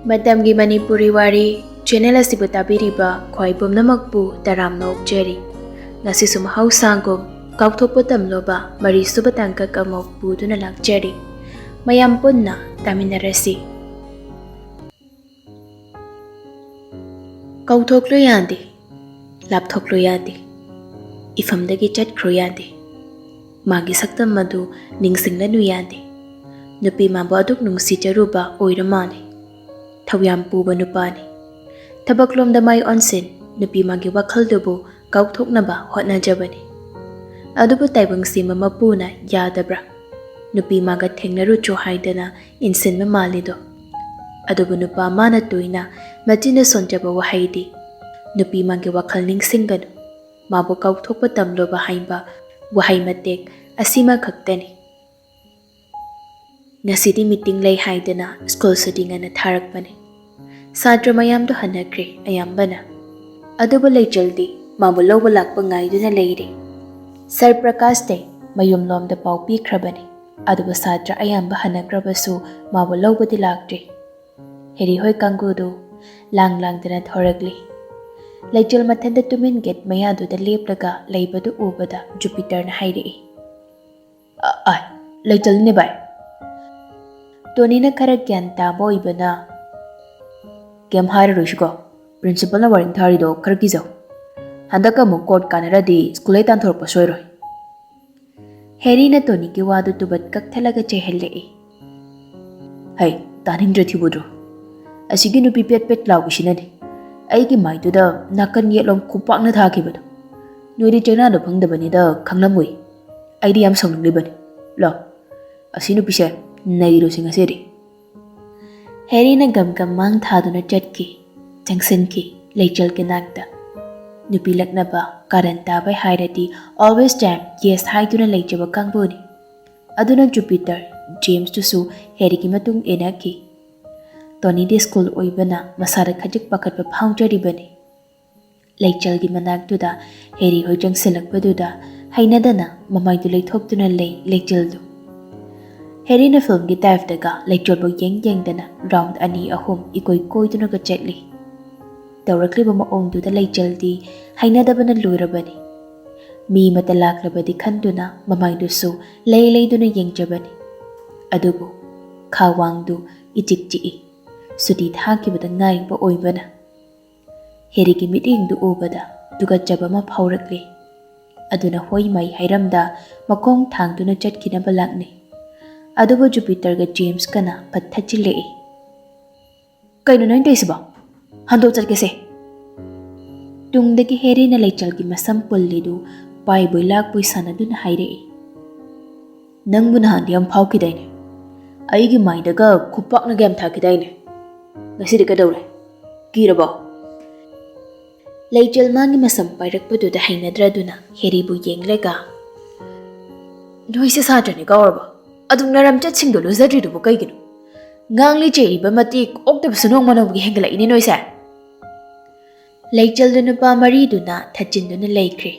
Matamgi Manipuri Wari channel asibu tabiriba khwai pumnamakpu taramna okjeri ngasisu mahausangum Kaothokpa Tamloba mari suba tangkak amok puduna lakjeri mayam punna taminarasi Kaothoklo yandi lapthoklo yandi ifamdagi chatkhro yandi magi saktam madu ningsinglanu yandi nupi mabu aduk nungsijaruba oiramani Thiyam puba nupani Tabaklom da mai onsin nupi magi wakhaldubu kaothoknaba hotnajabani adubu taibang sima mapuna yadabra nupi maga thengnaru cho haidana insinma malido adubu nupa mana tuina majina sonjaba wahaidi nupi magi wakhal ningsinganu mabu Kaothokpa Tamloba haimba wahai matek asima khaktani ngasidi meeting lay haidana school sudingana tharakpani Sadra mayamdo hanakre ayambana adubu jaldi mabu loba lakpa ngaiduna leire Sir Prakash te mayum lomda pau pikhrabani adubu sadra ayamba hanakrabasu mabu loba di lakre heri hoy kangudu lang dana thoragli Lejal mathanda tumin get mayadu da leplaga leibadu ubada Jupiter na hairei ay lejal ni bay Tony na khara gyan tabo ibana Game hire Rushko, Principal na waring tharido Karkizo. Handaka mo court kanaradi school ay tanthor pa soyro. Harry na Tony kiwado tubat kak talaga chehelle e. Hay, taning jati budro. Asigi no pipet pet law bishinani. Ay ki mai da nakan yelong kupak na thaki bado. Nuiri chena do phangda bani da khanglamui. Ay di am song libani. Lo, asino pise nairo singa seri. Harry na gam mang thaduna chatki changsanki lejal ke nakta nupilak na ba karanta by hairati always jam yes haiduna lejaba kangboni aduna Jupiter James to su Harry ki matung enaki Tony de school oibana masara khajik pakat pa phaungjari bani lejal gi manak tu da Harry hoi jangselak baduda hainadana mamai du leithoptuna lejal du Harry na film ki type daga lecture bo yeng dana round ani ahum ikoi duna ka chetli tawrakli ba maong du da jaldi haina da bana luirabani mi mata lakrabadi khanduna mamai du su lei duna yeng jabani adubu khawang du ichik chi sudi thaki bada ngai ba oibana Harry ki meeting du ubada duga jaba ma phaurakli aduna hoi mai hairamda makong thang duna chatkina balakni adubu Jupiter ga James kana pathachile kaino nang deisba hando charkese tungdagi Harry na lechal gi masam pullidu pai boilak pui sanadun haire nang mun han yam phau kidaine ai gi mai daga khupak na game tha kidaine ngasi de kadawre kiraba lechal mangi masam pairak padu da hainadra duna Harry bu yenglega noise satrani gawrba adung naram chatching do lozadri do kaigino ngangli cheri ba matik oktab sunong manawgi hengala ini noisa lejal duna pa mari duna thachin duna leikre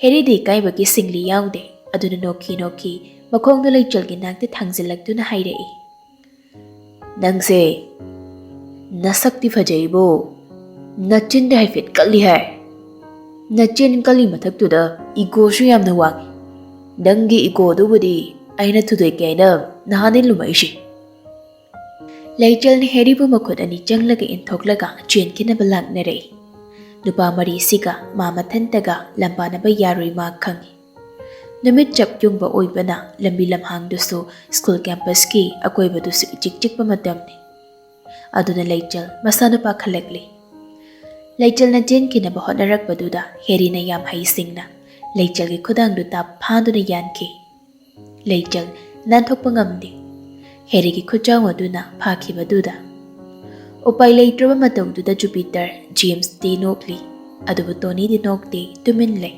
Harry de kai ba ki singli yaude aduna noki makhong do lejal gi nakte thangjilak duna hairei nangse nasakti phajaibo nachin de haifet kalli hai nachin kalli mathak tu da ego shu yam na wangi dangi ego do budi aina tudoi kaina nahanin lumaishi lejal ni Harry bu makhut ani janglaga inthoklaga chen kina balak nerei nupa mari siga mama thantaga lambana ba yaroi ma khangi numit chap yung ba oibana lambi lamhang du su school campus ki akoi ba du su chik pa matamni aduna lejal masana pa khalakli lejal na jen kina ba honarak baduda Harry na yam hai singna lejal gi khudang du ta phandu na yanki Lejal nanthokpa ngamdi Harry ki khujang aduna phakhiba duda upai leitraba matong duda Jupiter James de nokli adubu Tony de nokte tumin le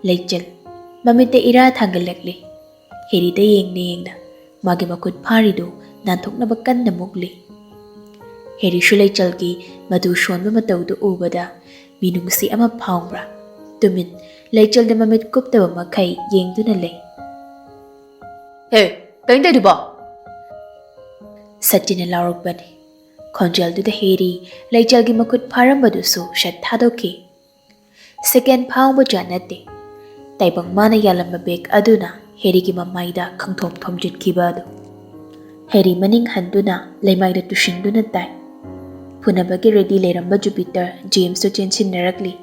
Lejal mamite ira thangalakli Harry de yengna magi makut phari do nanthokna bakan na mukli Harry shu Lejal ki madu shonba matong du ubada minungsi ama phaungbra tumin Lejal de mamit kuptaba makai yengduna le Hey, kain tay di ba? Sachina laurok bani. Khonjelduda Heri Leijalgi Makut Parambadusu Shat Thadoki. Second Pound Janate. Taibang Mana Yalamba Bek Aduna Herigi Mamaida Kangthom Thomjit Kibado. Heri Maning Handuna Lemaida Tushinduna Tai. Punabagi ready Leramba Jupiter James to Jensin Nerakli.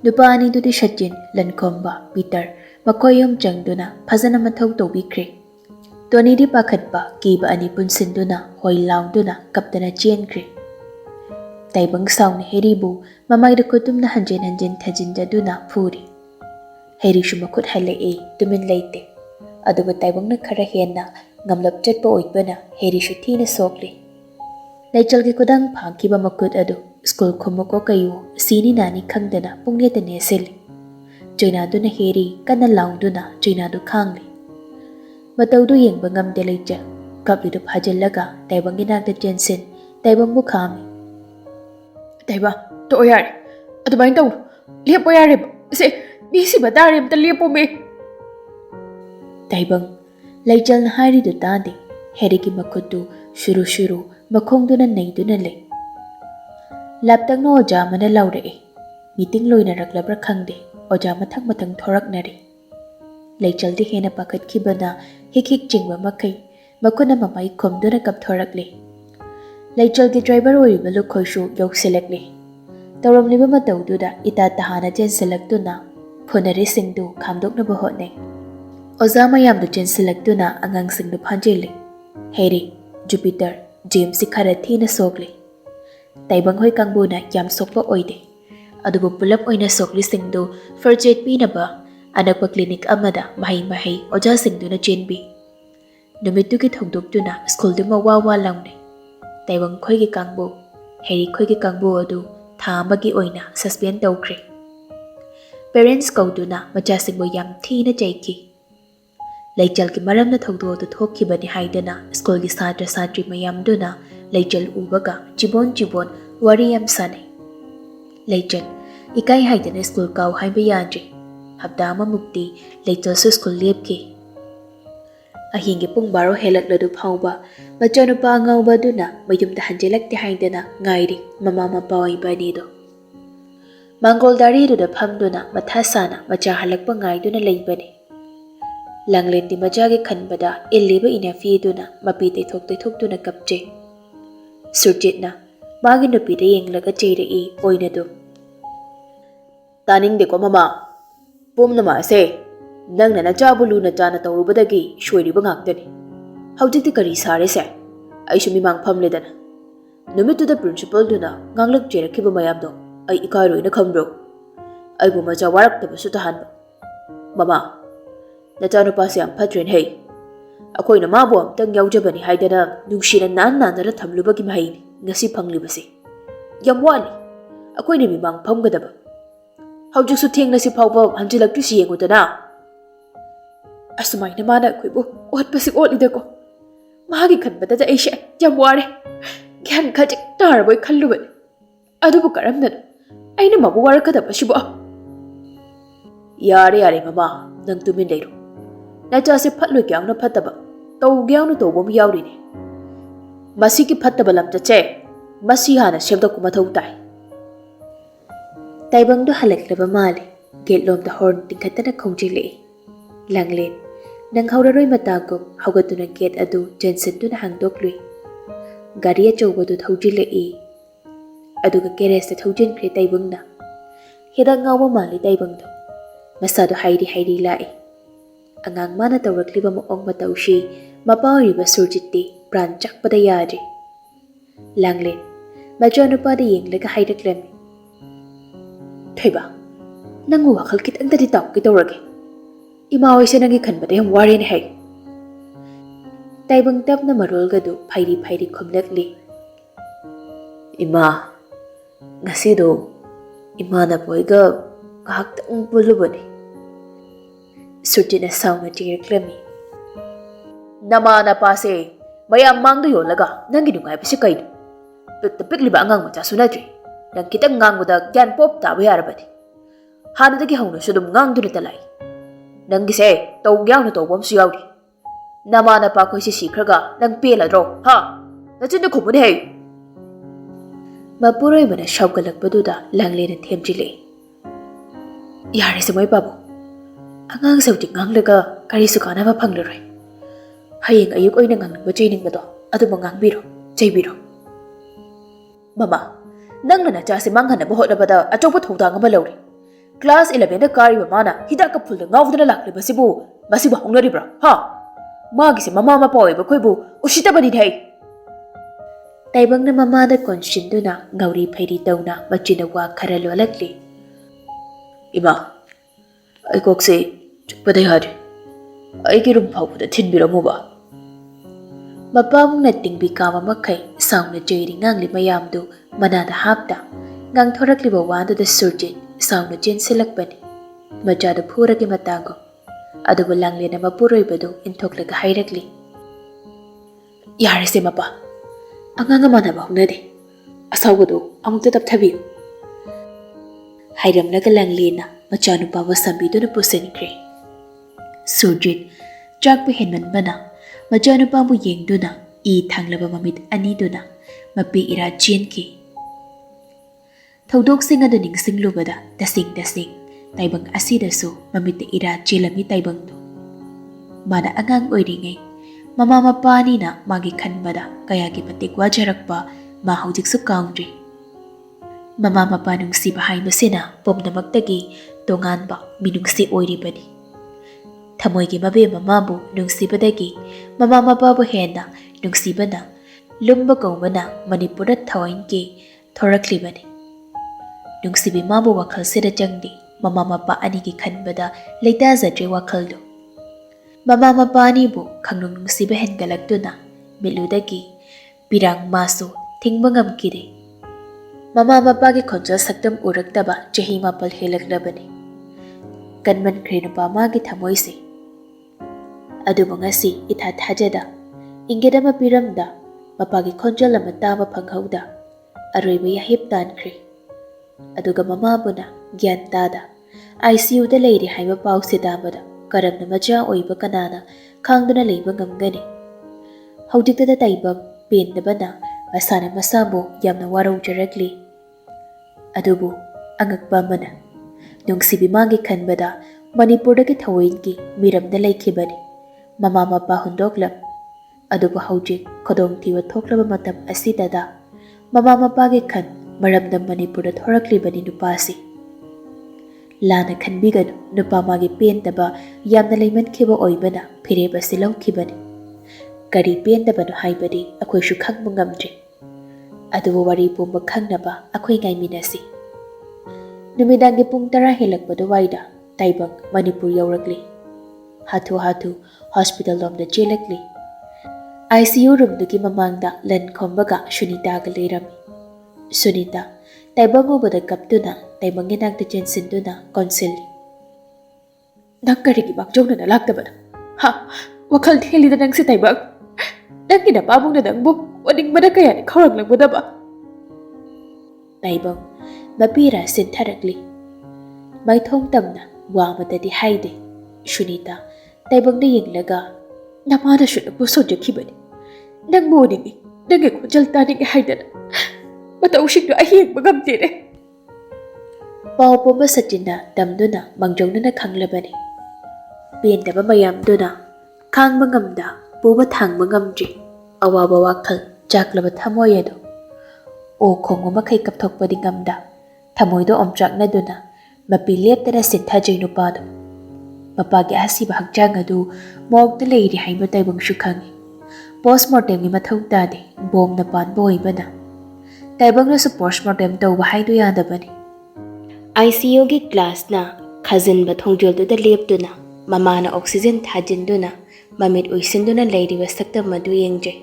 Dupani to the Shajin Lankomba Peter Makoyom Jangduna Pazana Matau Tobikre. Tony di Pakatba Kiba Anipun Sinduna Hoi Launduna Kaptana Chienkre. Taibang Sound Heribu Mamaida Kutum na Hanjin Tajinda Duna Puri. Heri Shumakut Hale Tumin Late. Aduba Taibang na Karahena Ngamlap Jetpa Oitbana Heri Shutina Sokli. Laijalgi Kudang Pang Kiba Makut Adu School Kumoko Kayu Sini Nani Kangdana Pungyeta Nesili. Joinaduna Heri Kana Launduna Joinadu Kangli. Mataudu Yengba Ngam Deleja Kaplidu Pajalaga Taibang Inagda Jensen Taibang Bukami. Taiba, to oyari. Adubain tau. Liap oyari ba? Bisi ba dari am talipo me. Taibang Laijal na hari du tadi. Heriki makutu shuru makongduna naiduna le. Laptang no oja mana laure Meeting loy na raglabra khangde. Oja matang thorak nari. Laijal di hena pakat kibana hik jingba makai. Makuna mamai komduna kap thorak le. Laijal ki driver oiba lukhoishu yok select le. Tawram liba mataududa ita tahana jen select na phonari singdu khamdok na bahotne. Oza mayam du jen select na angang singdu phanjele. Heri, Jupiter, James si kharathi na sokle. Taibang hoi kangbu na yam sokpa oide. Adubu pulap oina sokli singdu first aid pi na ba anakpa clinic amada mahay oja singdu na jenbi. Numitu ki thongdok du na school du mawawa langne. Taibang khoi ki kangbu, Heri khoi ki kangbu adu thamagi oina suspend tawkre. Parents kauduna macha singbo yam thi na jaiki. Laijal ki maram na thongdo tu thokki bani haidana school ki satra satri mayam duna Laijal ubaga jibon wari yam sane. Laijal ikai haidana school kaw haiba yandre. Habdama mukti Laijal su school lepki. Ahingi pung baro helak ladu phauba machanupa ngauba duna mayumda hanjelakti haidana ngairi mama mapawai bani do. Mangol dari du da phamduna mathasana macha halakpa ngaiduna leibani. Langlen di majagi khanbada illiba inafi duna mapi tethok duna kapje. Surjitna magi nupi da yenglaga cheire oina dum. Taning de ko mama. Pum na ma se. Nang na chabulu na chana tawrubadagi shweriba ngaktani. Haujikti kari sare se. Ai sumi mang phamle dana. Numitu da principal duna nganglak jerakhiba mayam do. Ai ikaroi na khambro. Ai bu macha warak ta basu tahan. Mama. Na chanu pa se am patren hey. Akoi na mabu am tang yaujabani haidana nungshina nan ra thamlubagi mahai ngasi phanglibase. Yam wali. Akoi ni mimang phamgadaba. Haujik su theng na si phawba hanjilak tu si yengudana. Asumay na mana ko ibo ot pasik ot ida ko. Mahagi khanbada ja aisha yam ware. Gyan khajik tarboy khalluban. Adubu karam na aina mabu warakada pasibo. Yare mama nang tumin leiro. Na cha se phatlu kyang na phataba. Taw gyang na tawbom yawri ne. Masi ki phattaba lam ta che. Masi hana semda kuma thau tai. Taibang do halaklaba male. Gate lom da horn tingkatana khongjile. Langlen nang hauraroi matagom haugatuna gate adu Jensen tuna hangdoklui. Gari achouba du thaujile aduga keres ta thaujin kre taibang na. Hida ngawa mali taibang do. Masado hairi lae. Angang mana tawrakliba moong mataushi mapauriba surjitti pran chakpada yari. Langlen majanupa da yenglaga haidaklami. Thaiba nangu wakal kitang dadi tau kitawrage. Imaoy sa nangi khanbada yung wari ni hay. Taibang tap na marol gado pairi khomlakli. Ima, ngasi do, ima na boyga kahaktang bulubani. Surti na saw na tingirklami. Nama na pase, mayam mangdo yon laga, nang ginungay pa si kayo. Pagtapik liba angang macha sunadri, nang kitang ngang mo da gyan pop tabi harabadi. Hana dagi hawno sudom ngang doon talay. Nang gise, tawgyang na tawbom siyawdi. Nama na pa ko si sikraga, nang pila dro, ha? Nachin na kumuni hey. Mapuroibana shaugalakpaduda langlena themjile. Yare se moi babu. Angang sauti nganglaga karisu kanaba phanglaroi. Hayeng ayuk oina ngangbba cheiningmado aduba ngangbiro cheibiro. Mama, nangna nachase manghanaba hotnabada achopa thongdang ama lawri. Class 11 da kariba mana hidaka phulda ngawdana laklibasibu masibu hongnaribra ha. Magise mama mapa oiba khoibu usitabani thai. Taibangna mamada konshinduna ngauri phairi tawna machina wa khara lolakli. Ima, ai kokse chukpada yare. Ai kirum phawda thinbiramuba. Mapamungna tingbi kama makai sauna jairi ngangli mayamdu manada hapta ngang thorakliba wanda da surjit sauna jensilakbani. Majada phuragi matango. Adubu langlena mapuroibadu inthoklaga hairakli. Yare se mapa. Anganga manaba hunade. Asawadu amukta tapthabiyu. Hairamlaga langlena machanupa wasambiduna pusenkre. Surjit chakpa henmanbana machanupamu yengduna I thanglaba mamit aniduna mapi ira chenki. Thaudoksing adu ningsinglubada tasing taibang asidasu mamit ira chelami taibangdu. Mana angang oiringai mama mapani na magi khanbada kayagi matik wajarakpa ma haujiksu kaungri. Mama mapa nungsiba haibasina pomnamaktagi tonganba minungsi oiribani. Thamoigi mabe mamabu nungsibadagi mama mapabu hena nungsibana lumba kaubana Manipura thawainki thoraklibani. Nungsibi mabu wakhal sida jangdi mama mapa anigi khanbada leitazadre wakhaldu. Mama mapa anibu khangnung nungsiba hengalakduna miludagi pirang masu thingba ngamkide. Mama mapa gi khonjal sakdam uraktaba chahi mapal helaklabani. Kanman khrenupa magi thamoise. Adubu ngasi itha thajada ingedama piramda mapagi khonjal ama taba phanghauda aroiba yahip tankre. Aduga mamabuna gyan tada ICU da leiri haiba pause dabada karamna maja oiba kanana khangduna leiba ngamgani. Haujiktada taibam pendabana masana masabu yamna waraujarakli. Adubu angakpa mana nungsibi magi khanbada Manipurdagi thawainki miramda laikhibani. Mama mapa hundoklam adubu haujik khodong thiwa thoklaba matam asidada mama mapagi khan maramda Manipurda thoraklibani nupasi. Lana khanbiganu nupa magi pendaba yamna leimankhiba oibana phireba silaukhibani. Kari pendabanu haibadi akhoishu khangba ngamdre. Adubu wari pumba khangnaba akhoi ngaiminasi. Numidangi pung 10 helakpadu waida taibang Manipur yaurakli. Hathu hospital lomda chelakli. ICU room duki mamangda lan khombaga Sunita ga leirami. Sunita taibang ubada kaptuna taibang ginagda jensinduna konsili. Nangkarigi bakjongna na laktabada. Ha, wakal thelida nang si taibang. Nang kinapabong na nangbo waning madakaya ni kaurang lang ba? Taibang mapira sintharakli. May thong tamna wamadadi haide. Sunita taibang na yinglaga namana siya nagpusodyakhibani. Nang moningi nang ikhonjal taningi haidana mataushik na ahiyang magamtire. Pao pumba sa tina damduna mangjong na nakhanglabani. Pendaba mayamduna khang mangamda puba thang mangamdri awaba wakhal jaklaba thamoyado. O khongo makai kapthokpadi ngamda thamoydo omchaknaduna mapi leptana sinthajay nupado. Mapagi asiba hakjang adu mokta leiri haiba taibang shukhangi. Postmortem ni mathau tade bom na panba oibana. Taibang na sa postmortem tawba haidu yadabani. ICU gi class na khazin ba thongjol da leptuna mama na oxygen thajinduna mamit uisinduna leiri wasakta madu yengje.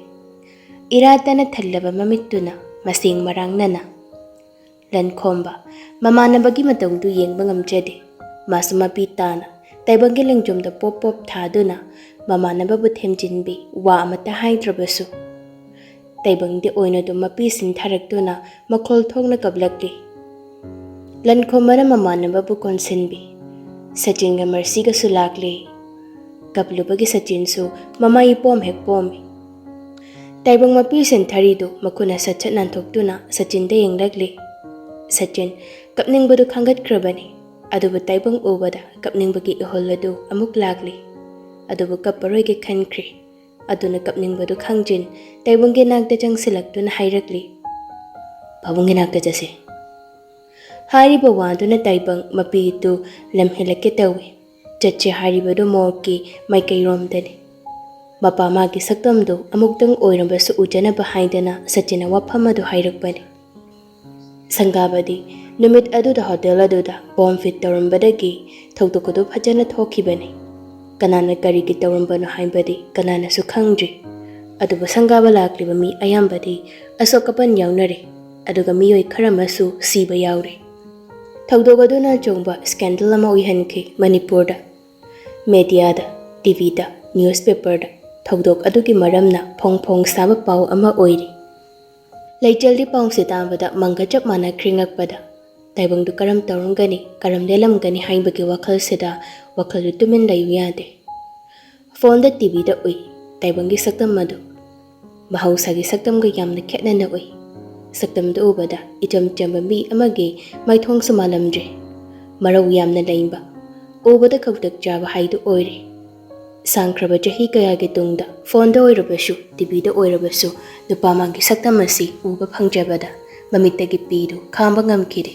Irata na thallaba mamittuna masing marangnana. Lan khomba mama na bagi matawdu yengba ngamjade masuma pitana. Taibanggi lengjomda pop thaduna mama na babu themjinbi wa amata haidrabasu. Taibangdi oina do mapi sintharakduna makhol thokna kablakli. Lankhomara mama na babu konsinbi. Sachinga mersiga sulakli. Kaplubagi sachinsu mama ipom hek pomi. Taibang mapi sentharidu makuna sachat nantoktuna Sachinda yenglagli. Sachin kapningbadu khangatkrabani. Adubu taibang ubada kapningbagi iholladu amuk lagli. Adubu kaparoyge khankri. Aduna kapningbadu khangjin taibangge nagda jangsilaktuna hairakli. Pabungge nagda jase. Hariba waduna taibang mapi itu lamhilake tawi. Chache haribadu morki maikairomdani. Mapa magi saktamdu amuktang oirambasu ujanaba haidana Sachina waphamadu hairakbani. Sangabadi numit aduda hotel aduda bomb fit tawrambadagi thawdokadu phajana thokibani. Kanana karigi tawrambano haibadi kanana su khangdri. Aduba sangaba lakliba mi ayambadi asokapan yawnare. Aduga miyoi kharamasu siba yawre. Thawdogaduna chongba scandal ama uihanki Manipurda. Mediada, TVda, newspaperda thawdok adugi maramna phong saba pau ama oiri. Laijaldi paungsi tambada mangajap mana kringakpada. Taibangdu karam taurungani, karam lelamgani haibagi wakhal seda wakhalu tumin layu yade. Phone da TV da ui, taibangi saktam madu. Mahausagi saktam ga yamna khetnana ui. Saktam da ubada icham chamba mi amagi maithong sumalamdre. Marau yamna laimba. Ubada kautak jaba haidu oiri. Sangkraba jahi kayagi tungda phone da oirabasu, TV da oirabasu nupamagi saktamasi uba phangjabada mamittagi pidu khamba ngamkiri.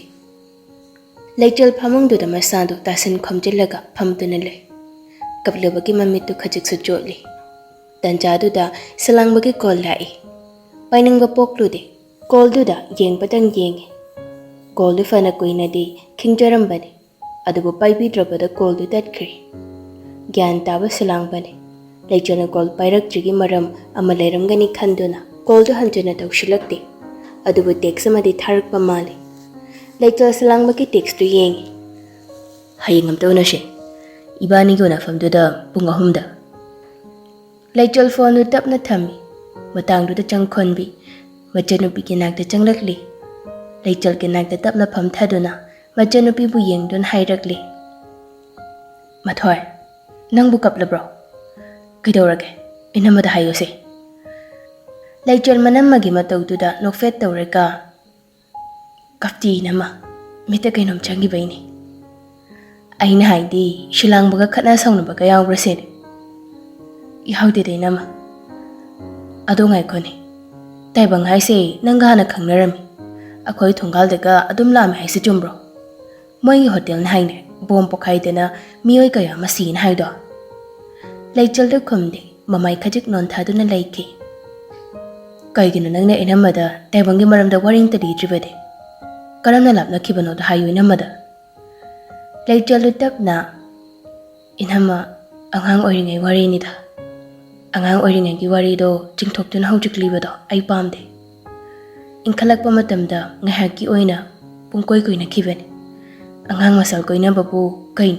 Laichal phamungduda masadu tasin khomjillaga phamtuna lei. Kaplabagi mamittu khajiksu jotli. Tanjaduda salangbagi call lai. Painingba poklude call duda yengpadang yengi. Call du fana kuinadi khingjarambani. Adubu paibidrabada call du datkri. Gyan taba salangbani. Laichana call pairaktrigi maram ama lairamgani khanduna call du hanjana tawshilakti. Adubu text amadi tharakpa mali. Laichal salangbagi text du yengi. Hayingam tawna she. Ibani guna famduda pung ahumda. Laichal phone du tapna thami. Matang du da changkhonbi. Machanupi kinagda changlakli. Laichal kinagda tapna pham thaduna. Machanupi bu yengdun hairakli. Mathoi, nangbu kaplabro. Kidorage, inamada hayose. Laichal manamagi matawduda nokfet tawreka. Kapti nama, mita kainom changi baini. Aina haidi shilang baga khatna sauna baga yawra sen. Yawde de nama. Ado ngai koni. Taibang haise nanga hana khangnarami. Akhoi thongal daga adum lami haise chumbro. Moi hotel na haine bom pokhai dena mioi kaya masin haido. Laichal da khumde mamai khajik non thaduna laiki. Kaigina nangna inamada taibangi maramda waring tadi dribade. Karamna lapna kibano da hayu inamada. Laichal da tapna inama angang oiringai wari nida. Angang oiringai gi wari do jingthoptuna haujik libado ai pamde. Inkhalakpa matamda ngahaki oina pungkoi koina kibani. Angang masal koina babu kain.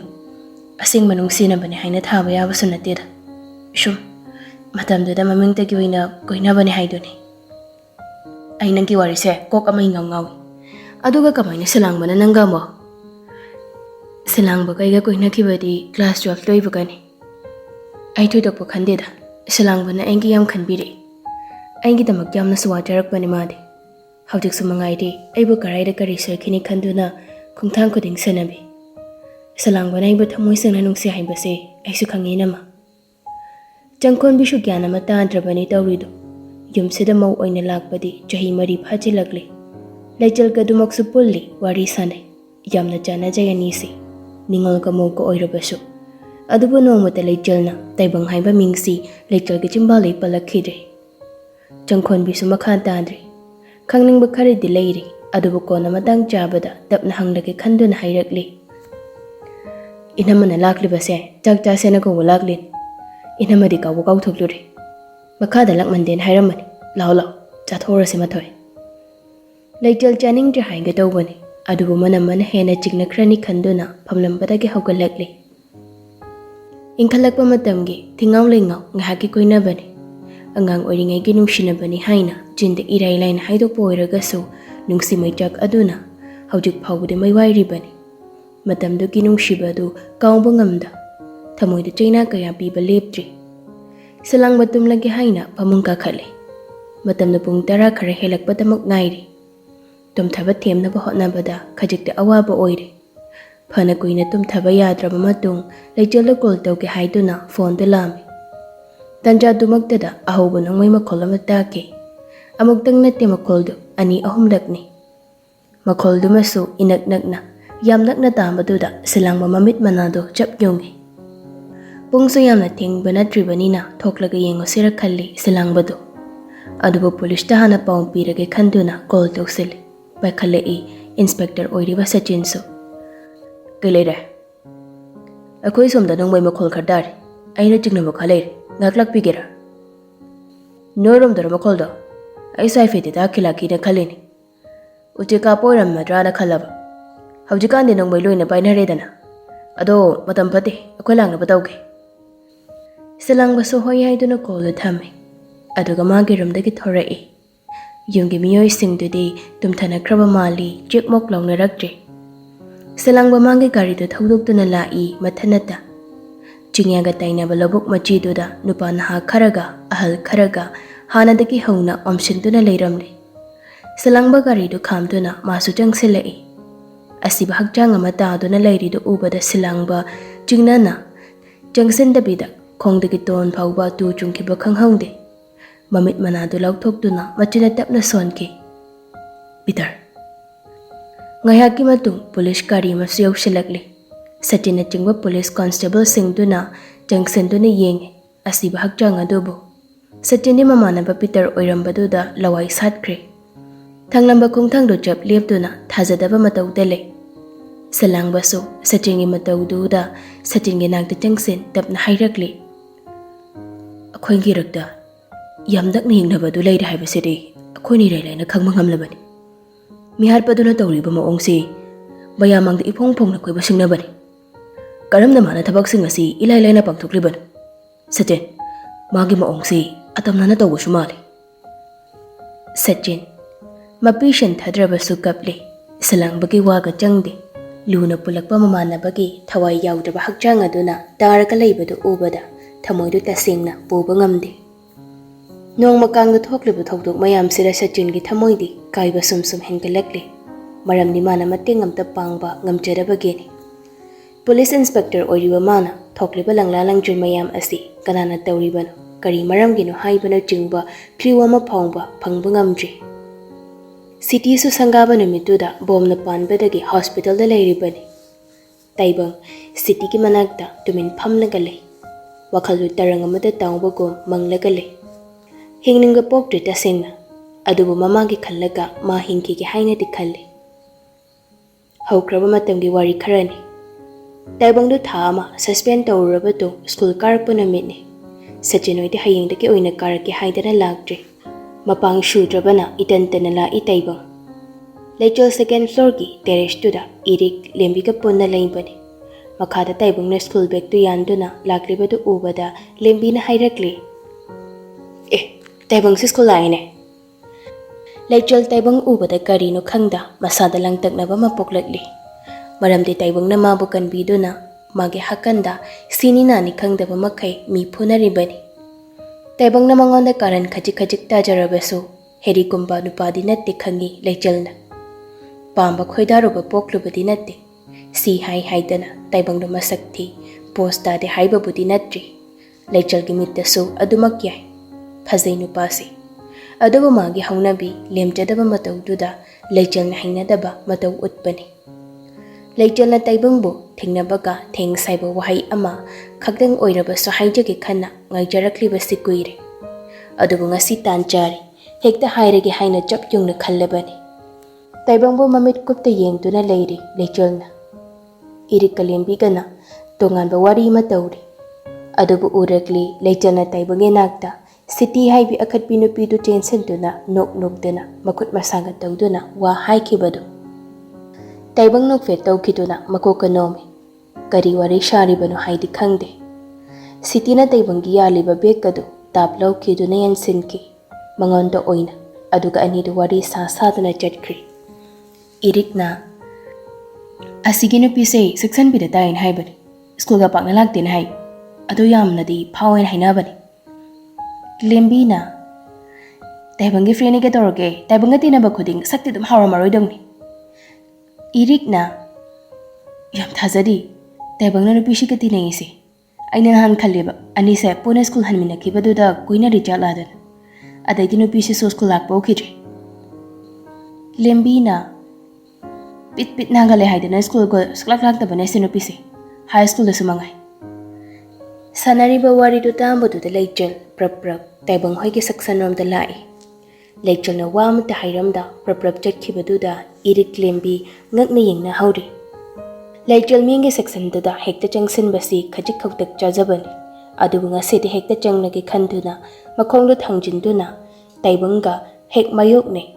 Asing manung sinabani haina thaba yabasu natida. Shum matamda da mamingtagi oina koina bani haiduni. Ai nangki warise kok ama ingaw aduga kamaina silangbana nangamo. Silangba kaiga koina kibadi class 12 loibagani. Ai thoidokpa khandeda. Silangbana aingi yam khanbiri. Aingi damak yamna suwajarakpani madi. Hawjik sumangaidi aibu karaida kari soikini khanduna khungthang khuding sanabi. Silangbana aibu thamoi sangna nungsi haibase aisu khangi nama. Changkhon bisu gyana mata andrabani tawrido. Yumsida mau oina lakpadi jahi mari phaji lagli. Laichal kadumaksu pulli wari sanai. Yamna jana jayani si. Ningol ka mau ka oirabasu. Adubu nomata laichal na taibang haiba mingsi laichal ka chimbali palakhidre. Changkhon bisu makhan tandre. Khangning bakhari dilairi. Adubu kona matang chabada tapna hanglake khanduna hairakli. Inamana lakli base chak chasena ko walaklin. Inamadi ka wakaw thoklure. Makhada lakmanden hairamani. Lao lao chathorase mathoi. Laichal chaning je haiga tawbani. Adubu manamana hena chigna khrani khanduna phamlambadagi hawgalakli. Inkhalakpa matamgi thingaw lengaw ngahaki koina bani. Angang oiringai gi nungsinabani haina jinda irai laina haidokpa oiragasu nungsi maichak aduna hawjik phawbudi maiwairi bani. Matamdugi nungsibadu kaungba ngamda. Thamoida chaina kaya piba lepdri. Silang batumlagi haina pamung kakhale. Matamna pung 10 khara helakpadamuk ngairi. Tumthaba themnaba hotnabada khajikta awaba oire. Phana kuina tumthaba yadraba matung leichela call tawke haiduna phone da lami. Tanja dumaktada ahoba nangmai makhol ama take. Amuktang natte makholdu ani ahumlakni. Makholdu masu inak-nakna yamnakna tamaduda silangba mamit manado chap yungi. Pungso yamna thingba natribanina thoklaga yengosira khalli silangbado. Adubu police ta hana paung pirage khanduna call tawsili. Paikhalle inspector oiriba Sachinsu. Kailere. Akoi somda nangmai makhol khardari. Aina chingna makhalere. Ngaklak pigera. Norom dara makholdo. Ai sai fete ta khilaki na khalini. Uche ka poiram madrana khalaba. Hawjikan de nangmai loina painare dana. Ado matam pate akoi langna batauge. Silang baso hoy haiduna call thame. Aduga magi rumdagi thorai. Yungi miyoi singdudi tumthanakraba mali chikmok lawnaraktri. Silangba mangi gari du thaudukduna lai mathanata. Chingyaga tainaba labuk machiduda nupa naha kharaga ahal kharaga hanadagi hauna omsinduna leiramli. Silangba gari du khamduna masu changsilai. Asiba hakjang ama taaduna leiridu ubada silangba chingnana changsindabida khongdagi ton phauba tu chungkiba khanghaude. Mamit manado lauthokduna machina tapna sonki. Peter. Ngayaki matung police kari masu yausilakli. Satina chingwa police constable singduna jangsenduna yenge asiba hakjang adobo. Satini mamanaba Peter oirambaduda lawai satkre. Thanglamba kungthangdo chap lepduna thajadaba matawdele. Salangbaso satingi matawduda satingi nagda jangsen tapna hairakli. Akhoingi rakda yamdak ni hingnabadu leire haibasidi akhoi ni reilaina khangma ngamlabani. Mihar paduna tawriba maongsi bayamangda ipong phongna koiba singnabani. Karamna mana thabak sing asi ilai laina pangthokliban. Sachin magi maongsi atamnana tawbusu mali. Sachin mapishan thadrabasu kapli salangbagi waga changde luna pulakpa mamanabagi thawai yawdraba hakjang aduna taraka leibadu ubada thamoidu tasengna puba ngamde. Nong makangda thoklibu thokdok mayam sira Sachingi thamoidi kaiba sumsum hengalakli. Maramni mana mating amta pangba ngamjarabageni. Police inspector oiriba mana thokliba langla langjun mayam asi kanana tawribano kari maramgino haibana chingba clue ama phongba phangba ngamdri. City su sangaba numituda bomna panbadagi hospital da leiribani. Taibang city ki manakta tumin phamlaga lei. Wakhalu tarang amada tawbagom manglaga lei. Hingninga pokdri tasengna adubu mamagi khallaga ma hingkigi haina di khalli. Haukraba matamgi wari kharani. Taibangdu thama suspend tawrabatu school karakpa namitni. Sachinoidi hayingdagi oina karaki haidana lagdri. Mapang shudrabana itantana la itaibang. Leichol second floor ki terrace tuda irik lembiga punna laimbani. Makada taibangna school bag tu yanduna laklibadu ubada lembina hairakli. Taibang si school laine. Leichol taibang ubada karino khangda masada langtaknaba mapoklakli. Maramdi taibang na mabukan biduna magi hakanda sinina ni khangdaba makai mi phunaribani. Taibang na mangonda karan khajik tajarabaso heri kumba nupadi natte khangi leichilna. Pamba khoidaruba poklubadi natte. Si haidana taibang na masakthi posta de haiba budi natri. Leichal gi mittaso adumak yai. Phazai nupasi. Adubu magi haunabi lemjadaba matawduda leichal na hainadaba mataw utpani. Leichal na taibangbu thingnabaga theng saiba wahai ama khagdang oirabaso haijagi khanna ngaijarakliba sikuire. Adubu ngasi tanchari hekta hairagi haina chap yungna khallabani. Taibangbu mamit kupta yengduna leiri leichalna. Irikalembi-gana tonganba wari matawri. Adubu urakli leichal na taibange nakta city haibi akhatpi nupidu tensenduna nok-nokdana makut masanga tawduna wa haikibadu. Taibang nokfet tawkiduna makokanomi. Kari wari sharibano haidi khangde. City na taibangi yaliba bekadu tap lawkiduna yansinki. Mangondo oina aduga anidu wari sa-sadana chatkri. Irikna asigi nupise section bida tayin haibani. School ga pakna lagtin hai. Adu yamnadi phawen hainabani. Lembina Taibanggi friend ni ketorge, taibangga tinaba khuding sakti dum hawramaroi dongni. Irikna yam thazadi taibangna nupi shi kati nei se. Aina han khaliba ani se pune school hanmina kibaduda kuina richard ladan. Adai di nupi si so school lakbo khidri. Lembina pit nangale haidana school go sklak lak tabane se nupi se. High school da sumangai. Sanariba wari du tambo du da leichel prap taibang hoi ke saksan rom da lai. Leichel na wam ta hairam da prap chakhiba da irik lembi ngakna yengna hauri. Leichel mingi saksan da hekta changsin basi khajik khawtak chajaban. Adubu nga seti hekta changnagi khanduna makhong du thangjin duna taibanga hek mayok ne